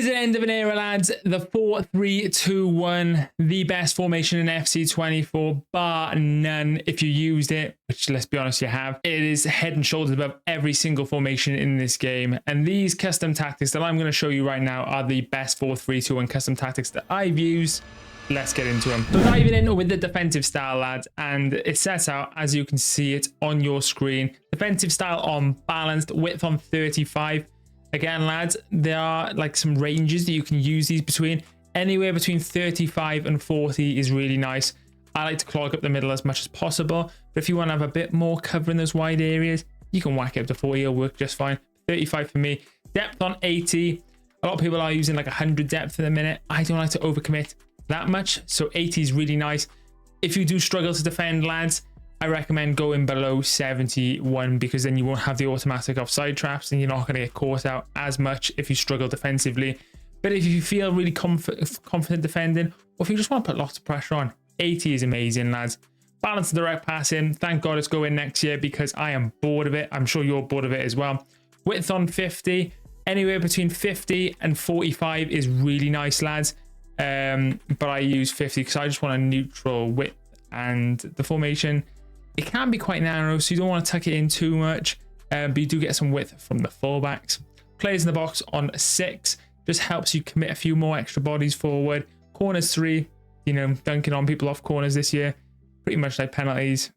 is an end of an era, lads. The 4-3-2-1, the best formation in FC24, bar none. If you used it, which let's be honest, you have, it is head and shoulders above every single formation in this game. And these custom tactics that I'm going to show you right now are the best 4-3-2-1 custom tactics that I've used. Let's get into them. So diving in with the defensive style, lads, and it sets out, as you can see it on your screen, defensive style on balanced, width on 35. Again, lads, there are like some ranges that you can use these between. Anywhere between 35 and 40 is really nice. I like to clog up the middle as much as possible, but if you want to have a bit more cover in those wide areas, you can whack it up to 40, it'll work just fine. 35 for me. Depth on 80. A lot of people are using like 100 depth in a minute. I don't like to overcommit that much, so 80 is really nice. If you do struggle to defend, lads, I recommend going below 71 because then you won't have the automatic offside traps and you're not going to get caught out as much if you struggle defensively. But if you feel really confident defending, or if you just want to put lots of pressure on, 80 is amazing, lads. Balance direct passing, thank God it's going next year because I am bored of it. I'm sure you're bored of it as well. Width on 50, anywhere between 50 and 45 is really nice, lads. But I use 50 because I just want a neutral width, and the formation, it can be quite narrow, so you don't want to tuck it in too much, but you do get some width from the fullbacks. Players in the box on 6 just helps you commit a few more extra bodies forward. Corners 3, you know, dunking on people off corners this year, pretty much like penalties.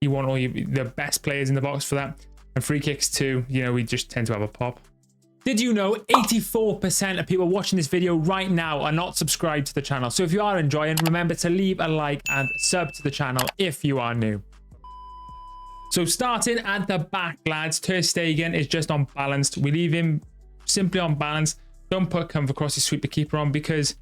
You want all the best players in the box for that. And free kicks 2, you know, we just tend to have a pop. Did you know 84% of people watching this video right now are not subscribed to the channel? So if you are enjoying, remember to leave a like and sub to the channel if you are new. So starting at the back, lads, Ter Stegen is just on balanced. We leave him simply on balance. Don't put come across to sweep the keeper on because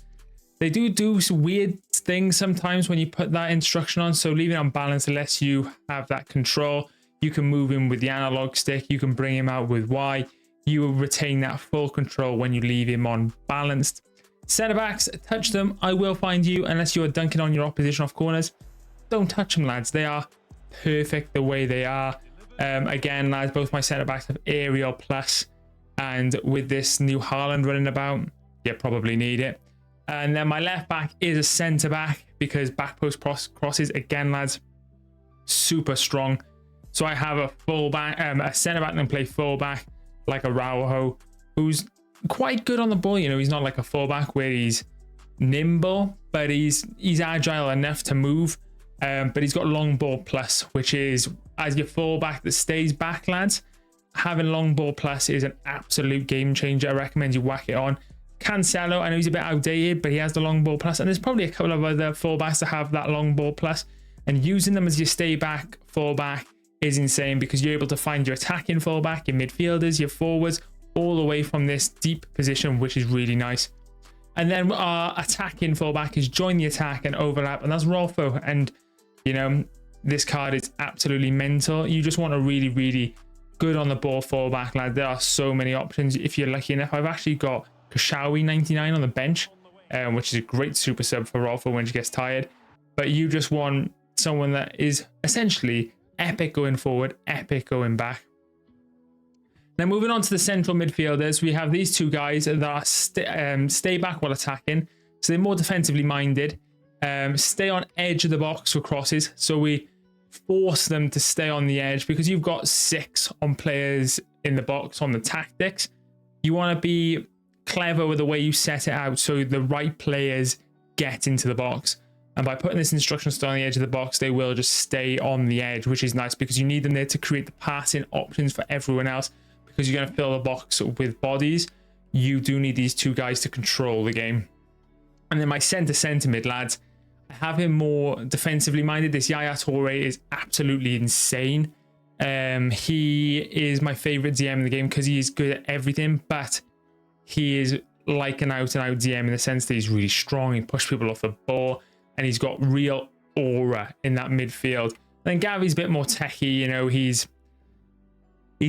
they do some weird things sometimes when you put that instruction on. So leave it on balance unless you have that control. You can move him with the analog stick. You can bring him out with Y. You will retain that full control when you leave him on balanced. Centre backs, touch them. I will find you unless you're dunking on your opposition off corners. Don't touch them, lads. They are perfect the way they are. Again, lads, both my centre backs have aerial plus, and with this new Haaland running about, you probably need it. And then my left back is a centre back because back post crosses, again, lads, super strong. So I have a full back, a centre back that play full back, like a Rauho, who's quite good on the ball. You know, he's not like a fullback where he's nimble, but he's agile enough to move. But he's got long ball plus, which is as your fullback that stays back, lads. Having long ball plus is an absolute game changer. I recommend you whack it on. Cancelo, I know he's a bit outdated, but he has the long ball plus, and there's probably a couple of other fullbacks that have that long ball plus. And using them as your stay back fullback is insane because you're able to find your attacking fullback, your midfielders, your forwards, all the way from this deep position, which is really nice. And then our attacking fullback is join the attack and overlap, and that's Rolfo. And you know, this card is absolutely mental. You just want a really, really good on the ball fullback, lad. There are so many options if you're lucky enough. I've actually got Kashawi 99 on the bench, which is a great super sub for Rolfo when she gets tired. But you just want someone that is essentially epic going forward, epic going back. Now moving on to the central midfielders, we have these two guys that are stay back while attacking, so they're more defensively minded. Stay on edge of the box for crosses, so we force them to stay on the edge because you've got 6 on players in the box on the tactics. You want to be clever with the way you set it out so the right players get into the box. And by putting this instruction style on the edge of the box, they will just stay on the edge, which is nice because you need them there to create the passing options for everyone else. Because you're going to fill the box with bodies, you do need these two guys to control the game. And then my centre mid, lads, I have him more defensively minded. This Yaya Toure is absolutely insane. He is my favourite DM in the game because he is good at everything, but he is like an out-and-out DM in the sense that he's really strong. He pushes people off the ball, and he's got real aura in that midfield. Then Gavi's a bit more techie, you know, he's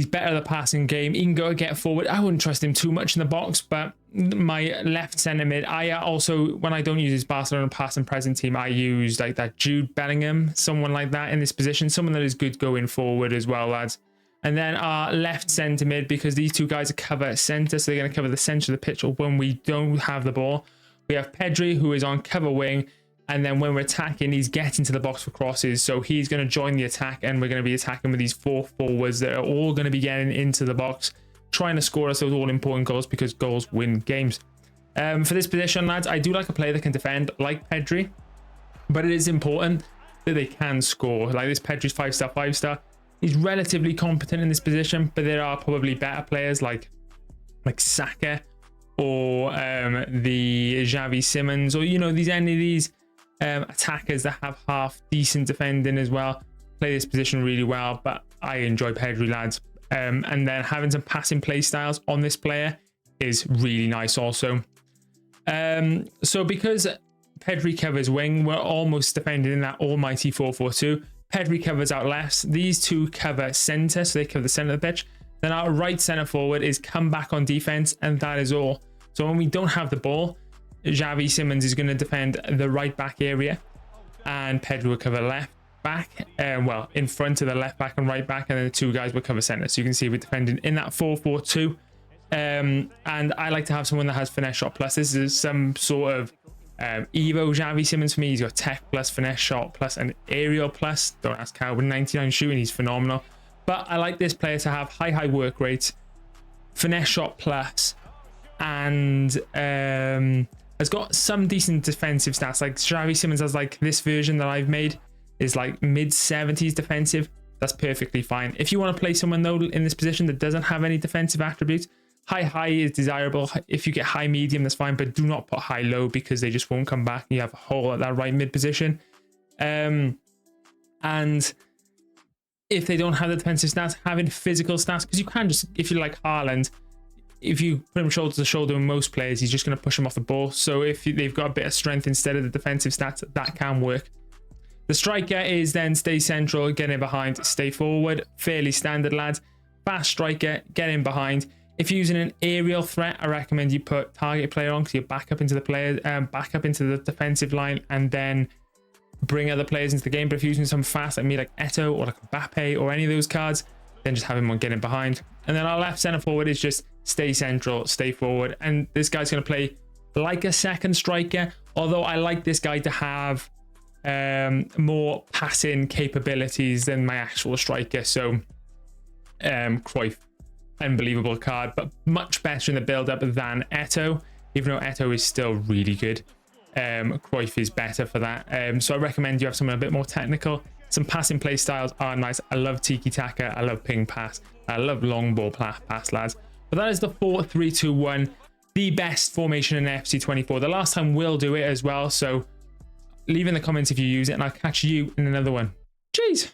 better at the passing game. He can go get forward. I wouldn't trust him too much in the box, but my left centre mid, I also, when I don't use his Barcelona past and present team, I use like that Jude Bellingham, someone like that in this position, someone that is good going forward as well, lads. And then our left centre mid, because these two guys cover centre, so they're going to cover the centre of the pitch when we don't have the ball. We have Pedri, who is on cover wing, and then when we're attacking, he's getting to the box for crosses, so he's going to join the attack, and we're going to be attacking with these 4 forwards that are all going to be getting into the box, trying to score us those all-important goals, because goals win games. For this position, lads, I do like a player that can defend, like Pedri, but it is important that they can score. Like this Pedri's 5-star, 5-star. He's relatively competent in this position, but there are probably better players like Saka or the Xavi Simons, or any of these attackers that have half decent defending as well. Play this position really well, but I enjoy Pedri, lads. And then having some passing play styles on this player is really nice also. So because Pedri covers wing, we're almost defending in that almighty 4-4-2. Pedri covers out left. These two cover centre, so they cover the centre of the pitch. Then our right centre forward is come back on defence, and that is all. So when we don't have the ball, Xavi Simons is going to defend the right back area, and Pedri will cover left back, well, in front of the left back and right back, and then the two guys will cover centre. So you can see we're defending in that 4-4-2. And I like to have someone that has finesse shot plus. This is some sort of Evo Xavi Simons for me. He's got tech plus, finesse shot plus, and aerial plus. Don't ask how. With 99 shooting, he's phenomenal. But I like this player to have high work rates, finesse shot plus, and has got some decent defensive stats. Like Xavi Simons has, like, this version that I've made is like mid 70s defensive. That's perfectly fine. If you want to play someone though in this position that doesn't have any defensive attributes, high is desirable. If you get high medium, that's fine, but do not put high low, because they just won't come back. You have a hole at that right mid position. And if they don't have the defensive stats, having physical stats, because you can just, if you like Haaland, if you put him shoulder to shoulder with most players, he's just going to push him off the ball. So if they've got a bit of strength instead of the defensive stats, that can work. The striker is then stay central, get in behind, stay forward. Fairly standard, lads. Fast striker, get in behind. If you're using an aerial threat, I recommend you put target player on, because you back up into the player, back up into the defensive line, and then bring other players into the game. But if you're using some fast, like me, like Eto'o or like Mbappe or any of those cards, then just have him on getting behind. And then our left center forward is just stay central, stay forward. And this guy's going to play like a second striker, although I like this guy to have more passing capabilities than my actual striker. So Cruyff, unbelievable card, but much better in the build-up than Eto'o, even though Eto'o is still really good. Cruyff is better for that. So I recommend you have someone a bit more technical. Some passing play styles are nice. I love tiki-taka, I love ping pass, I love long ball pass, lads. But that is the 4-3-2-1, the best formation in FC 24. The last time we'll do it as well, so leave in the comments if you use it, and I'll catch you in another one. Cheers.